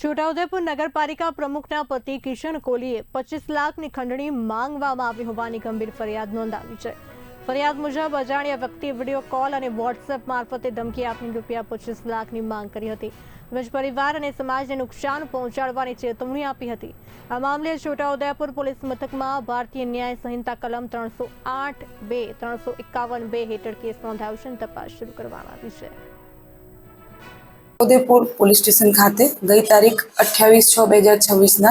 છોટાઉદેપુર નગરપાલિકા પ્રમુખના પતિ કિશન કોહલીએ 25 લાખની ખંડણી માંગવામાં આવી હોવાની ગંભીર ફરિયાદ નોંધાવી છે। ફરિયાદ મુજબ અજાણ્યા વ્યક્તિએ વિડીયો કોલ અને વોટ્સએપ મારફતે ધમકી આપીને રૂપિયા 25 લાખની માંગ કરી હતી। તેમજ પરિવાર અને સમાજને નુકસાન પહોંચાડવાની ચેતવણી આપી હતી। આ મામલે છોટાઉદેપુર પોલીસ મથકમાં ભારતીય ન્યાય સંહિતા કલમ 308(2) 351(2) હેઠળ કેસ નોંધાયો છે અને તપાસ શરૂ કરવામાં આવી છે। છોટાઉદેપુર પોલીસ સ્ટેશન ખાતે ગઈ તારીખ 28/6/2026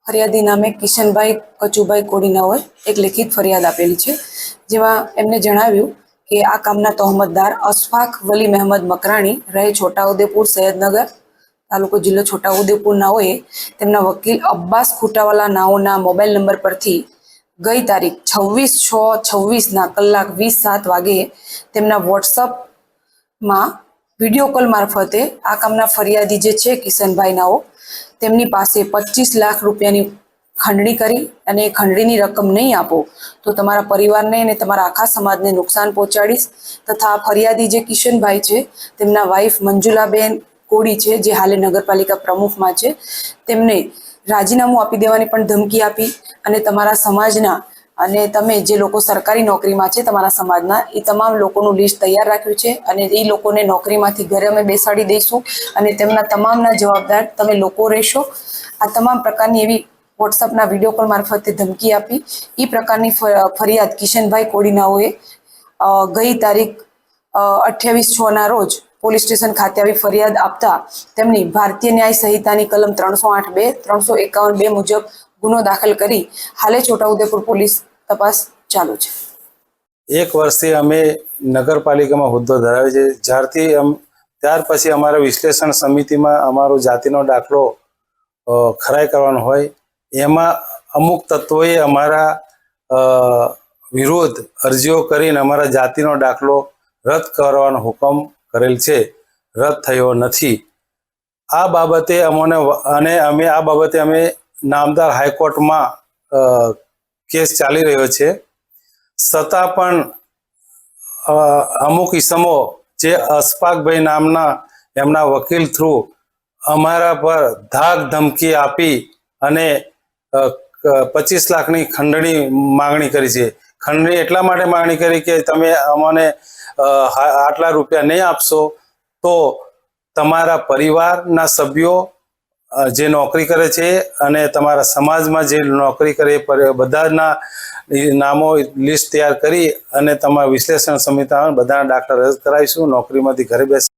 ફરિયાદી નામે કિશનભાઈ કચુભાઈ કોડીનાઓએ એક લેખિત ફરિયાદ આપેલી છે, જેમાં એમને જણાવ્યું કે આ કામના તહોમતદાર અશફાક વલી મહેમદ મકરાણી રહે છોટાઉદેપુર સૈયદનગર તાલુકો જિલ્લો છોટાઉદેપુર નાઓએ તેમના વકીલ અબ્બાસ ખુટાવાલા નાઓના મોબાઈલ નંબર પરથી ગઈ તારીખ 26/6/26 કલાક 20:07 વાગે તેમના વોટ્સઅપમાં વિડીયો કોલ મારફતે આ કામના ફરિયાદી જે છે કિશનભાઈ નાઓ તેમની પાસે 25 લાખ રૂપિયાની ખંડણી કરી અને ખંડણીની રકમ નહીં આપો તો તમારા પરિવારને અને તમારા આખા સમાજને નુકસાન પહોંચાડીશ તથા ફરિયાદી જે કિશનભાઈ છે તેમના વાઇફ મંજુલાબેન કોડી છે જે હાલે નગરપાલિકા પ્રમુખમાં છે તેમને રાજીનામું આપી દેવાની પણ ધમકી આપી અને તમારા સમાજના અને તમે જે લોકો સરકારી નોકરીમાં છે તમારા સમાજના એ તમામ લોકોનું લિસ્ટ તૈયાર રાખ્યું છે અને એ લોકોને નોકરીમાંથી ઘરે અમે બેસાડી દઈશું અને તેમના તમામના જવાબદાર તમે લોકો રહેશો। આ તમામ પ્રકારની એવી વોટ્સઅપના વિડીયો કોલ મારફતે ધમકી આપી એ પ્રકારની ફરિયાદ કિશનભાઈ કોડીનાઓએ ગઈ તારીખ 28/6 રોજ પોલીસ સ્ટેશન ખાતે આવી ફરિયાદ આપતા તેમની ભારતીય ન્યાય સંહિતાની કલમ 308(2) 351(2) મુજબ ગુનો દાખલ કરી હાલે છોટાઉદેપુર પોલીસ તપાસ ચાલુ છે। એક વર્ષથી અમે નગરપાલિકામાં હોદ્દો ધરાવે છે, જ્યારથી ત્યાર પછી અમારા વિશ્લેષણ સમિતિમાં અમારો જાતિનો દાખલો ખરાઈ કરવાનો હોય એમાં અમુક તત્વોએ અમારા વિરોધ અરજીઓ કરીને અમારા જાતિનો દાખલો રદ કરવાનો હુકમ કરેલ છે, રદ થયો નથી। આ બાબતે અમે નામદાર હાઈકોર્ટમાં કેસ ચાલી રહ્યો છે, છતાં પણ અમુક ઇસમો જે અશફાકભાઈ નામના એમના વકીલ થ્રુ અમારા પર ધાક ધમકી આપી અને 25 લાખની ખંડણી માંગણી કરી છે। ખંડણી એટલા માટે માંગણી કરી કે તમે અમને આટલા રૂપિયા નહીં આપશો તો તમારા પરિવારના સભ્યો જે નોકરી કરે છે અને તમારા સમાજમાં જે નોકરી કરે બધાના નામો લિસ્ટ તૈયાર કરી અને તમારા વિશ્લેષણ સમિતિમાં બધાના દાખલા રદ કરાવીશું, નોકરીમાંથી ઘરે બેસી